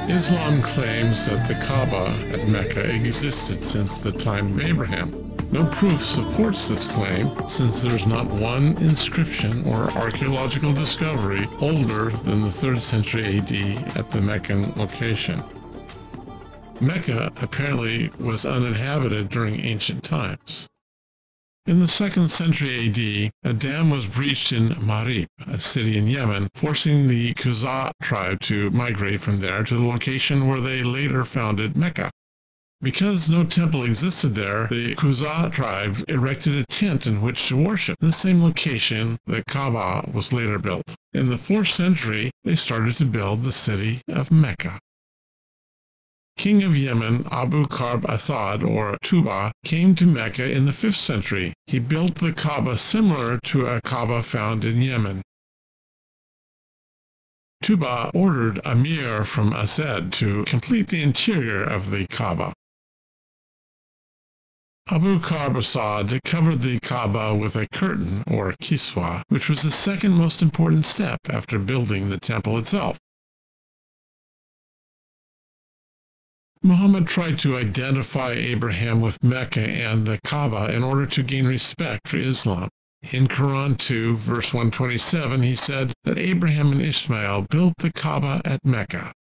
Islam claims that the Kaaba at Mecca existed since the time of Abraham. No proof supports this claim, since there's not one inscription or archaeological discovery older than the 3rd century AD at the Meccan location. Mecca apparently was uninhabited during ancient times. In the 2nd century AD, a dam was breached in Marib, a city in Yemen, forcing the Khuzā tribe to migrate from there to the location where they later founded Mecca. Because no temple existed there, the Khuzā tribe erected a tent in which to worship. In the same location, the Kaaba was later built. In the 4th century, they started to build the city of Mecca. King of Yemen, Abu Karb Asad, or Tuba, came to Mecca in the 5th century. He built the Kaaba similar to a Kaaba found in Yemen. Tuba ordered a mir from Asad to complete the interior of the Kaaba. Abu Karb Asad covered the Kaaba with a curtain, or kiswa, which was the second most important step after building the temple itself. Muhammad tried to identify Abraham with Mecca and the Kaaba in order to gain respect for Islam. In Koran 2, verse 127, he said that Abraham and Ishmael built the Kaaba at Mecca.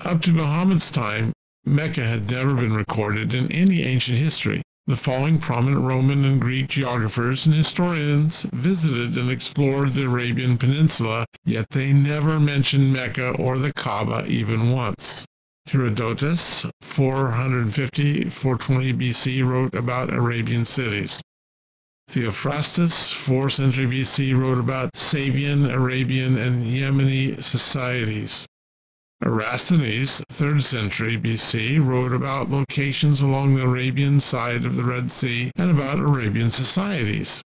Up to Muhammad's time, Mecca had never been recorded in any ancient history. The following prominent Roman and Greek geographers and historians visited and explored the Arabian Peninsula, yet they never mentioned Mecca or the Kaaba even once. Herodotus, 450–420 BC, wrote about Arabian cities. Theophrastus, 4th century BC, wrote about Sabian, Arabian, and Yemeni societies. Eratosthenes, 3rd century BC, wrote about locations along the Arabian side of the Red Sea and about Arabian societies.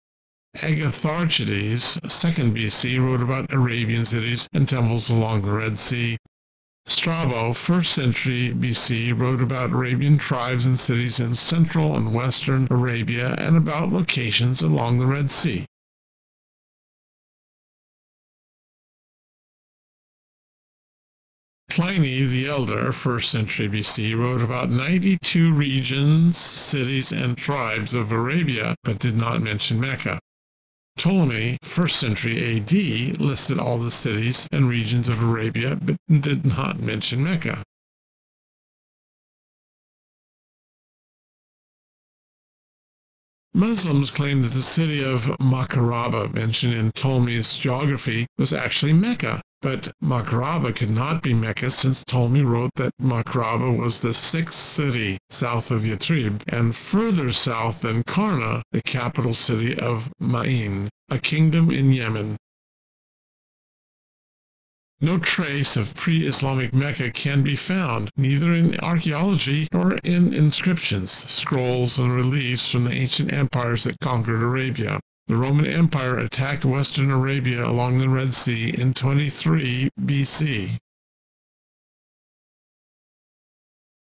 Agatharchides, 2nd BC, wrote about Arabian cities and temples along the Red Sea. Strabo, 1st century BC, wrote about Arabian tribes and cities in central and western Arabia and about locations along the Red Sea. Pliny the Elder, 1st century BC, wrote about 92 regions, cities, and tribes of Arabia, but did not mention Mecca. Ptolemy, 1st century AD, listed all the cities and regions of Arabia, but did not mention Mecca. Muslims claim that the city of Makaraba, mentioned in Ptolemy's geography, was actually Mecca. But Makaraba could not be Mecca, since Ptolemy wrote that Makaraba was the 6th city south of Yathrib and further south than Karna, the capital city of Ma'in, a kingdom in Yemen. No trace of pre-Islamic Mecca can be found, neither in archaeology nor in inscriptions, scrolls, and reliefs from the ancient empires that conquered Arabia. The Roman Empire attacked western Arabia along the Red Sea in 23 BC.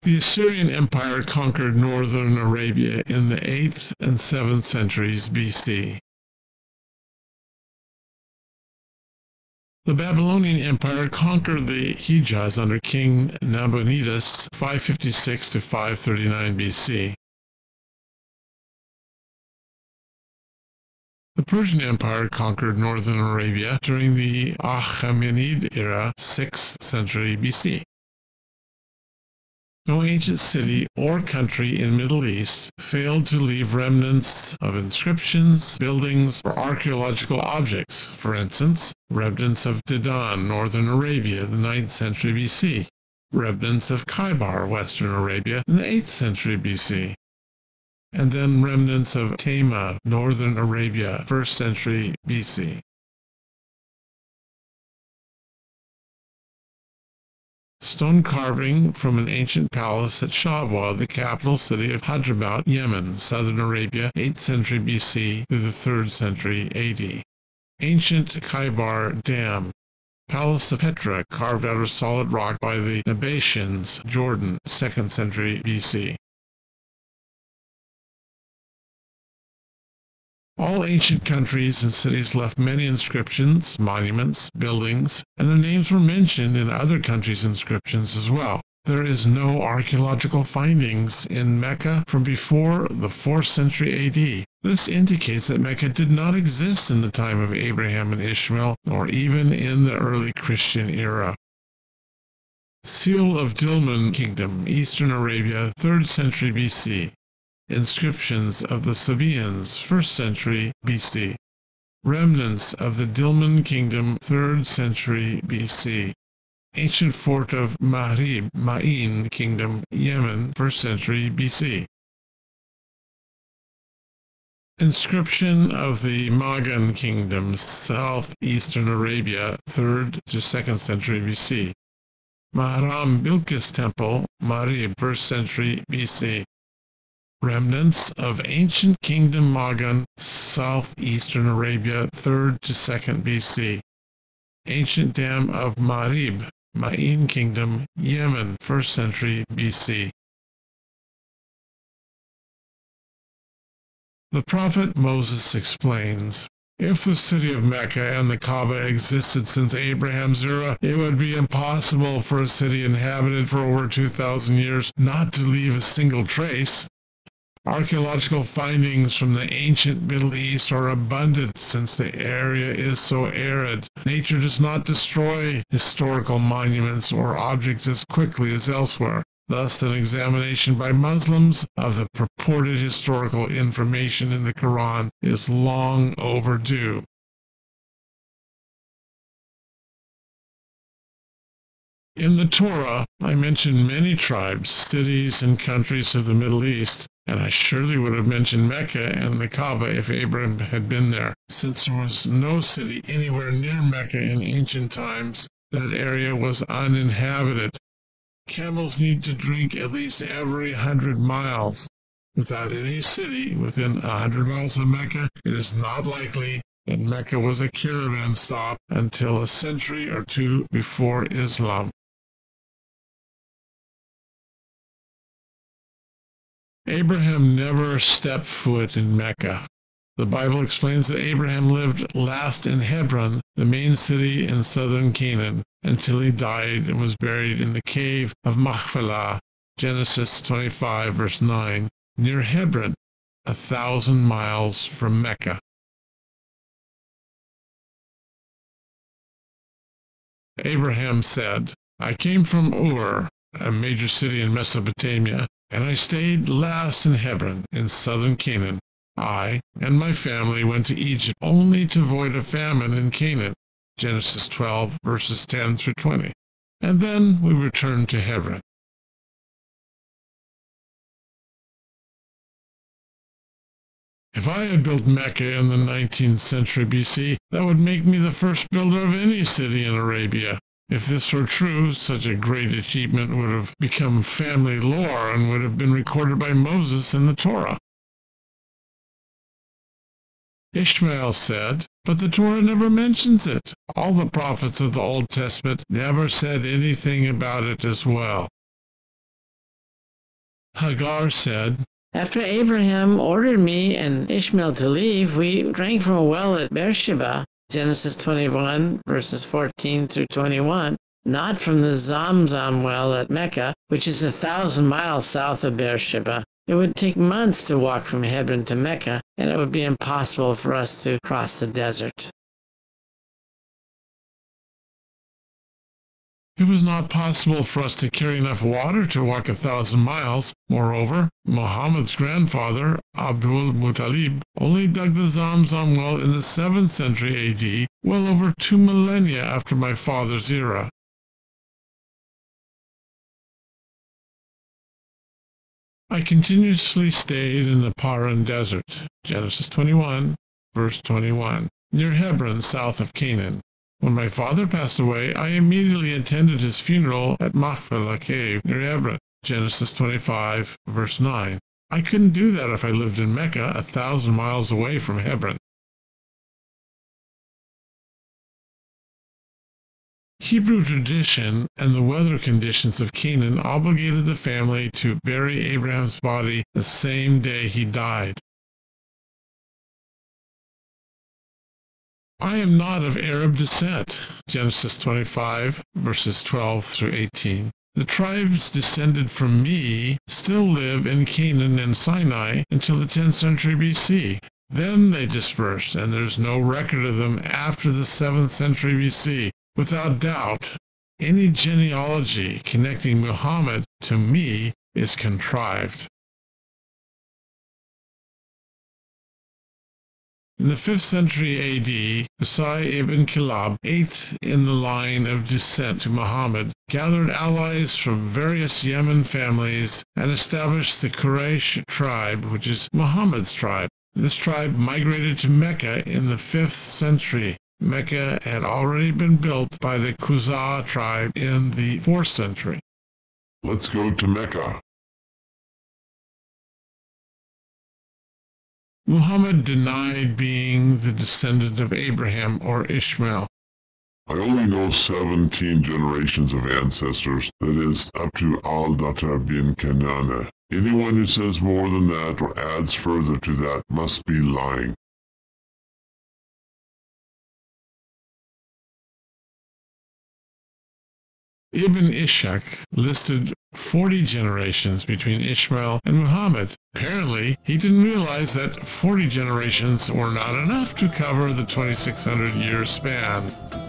The Assyrian Empire conquered northern Arabia in the 8th and 7th centuries BC. The Babylonian Empire conquered the Hejaz under King Nabonidus 556–539 BC. The Persian Empire conquered northern Arabia during the Achaemenid era, 6th century BC. No ancient city or country in Middle East failed to leave remnants of inscriptions, buildings, or archaeological objects. For instance, remnants of Dedan, northern Arabia, the 9th century BC. Remnants of Khaybar, western Arabia, in the 8th century BC. And then remnants of Tema, northern Arabia, 1st century BC. Stone carving from an ancient palace at Shabwa, the capital city of Hadramaut, Yemen, southern Arabia, 8th century BC through the 3rd century AD. Ancient Khaybar Dam. Palace of Petra, carved out of solid rock by the Nabateans, Jordan, 2nd century BC. All ancient countries and cities left many inscriptions, monuments, buildings, and their names were mentioned in other countries' inscriptions as well. There is no archaeological findings in Mecca from before the 4th century AD. This indicates that Mecca did not exist in the time of Abraham and Ishmael, nor even in the early Christian era. Seal of Dilmun Kingdom, Eastern Arabia, 3rd century BC. Inscriptions of the Sabaeans, 1st century BC. Remnants of the Dilmun Kingdom, 3rd century BC. Ancient fort of Mahrib, Ma'in Kingdom, Yemen, 1st century BC. Inscription of the Magan Kingdom, southeastern Arabia, 3rd to 2nd century BC. Mahram Bilqis Temple, Mahrib, 1st century BC. Remnants of ancient Kingdom Magan, southeastern Arabia, 3rd to 2nd BC. Ancient Dam of Mahrib, Ma'in Kingdom, Yemen, 1st century BC. The prophet Moses explains, if the city of Mecca and the Kaaba existed since Abraham's era, it would be impossible for a city inhabited for over 2,000 years not to leave a single trace. Archaeological findings from the ancient Middle East are abundant since the area is so arid. Nature does not destroy historical monuments or objects as quickly as elsewhere. Thus, an examination by Muslims of the purported historical information in the Koran is long overdue. In the Torah, I mentioned many tribes, cities, and countries of the Middle East, and I surely would have mentioned Mecca and the Kaaba if Abraham had been there. Since there was no city anywhere near Mecca in ancient times, that area was uninhabited. Camels need to drink at least every 100 miles. Without any city within 100 miles of Mecca, it is not likely that Mecca was a caravan stop until a century or two before Islam. Abraham never stepped foot in Mecca. The Bible explains that Abraham lived last in Hebron, the main city in southern Canaan, until he died and was buried in the cave of Machpelah, Genesis 25, verse 9, near Hebron, 1,000 miles from Mecca. Abraham said, I came from Ur, a major city in Mesopotamia, and I stayed last in Hebron, in southern Canaan. I and my family went to Egypt only to avoid a famine in Canaan, Genesis 12, verses 10 through 20. And then we returned to Hebron. If I had built Mecca in the 19th century BC, that would make me the first builder of any city in Arabia. If this were true, such a great achievement would have become family lore and would have been recorded by Moses in the Torah. Ishmael said, but the Torah never mentions it. All the prophets of the Old Testament never said anything about it as well. Hagar said, after Abraham ordered me and Ishmael to leave, we drank from a well at Beersheba, Genesis 21, verses 14 through 21, not from the Zamzam well at Mecca, which is 1,000 miles south of Beersheba. It would take months to walk from Hebron to Mecca, and it would be impossible for us to cross the desert. It was not possible for us to carry enough water to walk 1,000 miles. Moreover, Muhammad's grandfather, Abdul Muttalib, only dug the Zamzam well in the 7th century AD, well over 2 millennia after my father's era. I continuously stayed in the Paran Desert, Genesis 21, verse 21, near Hebron, south of Canaan. When my father passed away, I immediately attended his funeral at Machpelah Cave near Hebron, Genesis 25, verse 9. I couldn't do that if I lived in Mecca, 1,000 miles away from Hebron. Hebrew tradition and the weather conditions of Canaan obligated the family to bury Abraham's body the same day he died. I am not of Arab descent. Genesis 25, verses 12 through 18. The tribes descended from me still live in Canaan and Sinai until the 10th century BC. Then they dispersed, and there's no record of them after the 7th century BC. Without doubt, any genealogy connecting Muhammad to me is contrived. In the 5th century AD, Qusay ibn Kilab, 8th in the line of descent to Muhammad, gathered allies from various Yemen families and established the Quraysh tribe, which is Muhammad's tribe. This tribe migrated to Mecca in the 5th century. Mecca had already been built by the Qusay tribe in the 4th century. Let's go to Mecca. Muhammad denied being the descendant of Abraham or Ishmael. I only know 17 generations of ancestors, that is, up to Al-Datar bin Kanana. Anyone who says more than that or adds further to that must be lying. Ibn Ishaq listed 40 generations between Ishmael and Muhammad. Apparently, he didn't realize that 40 generations were not enough to cover the 2,600-year span.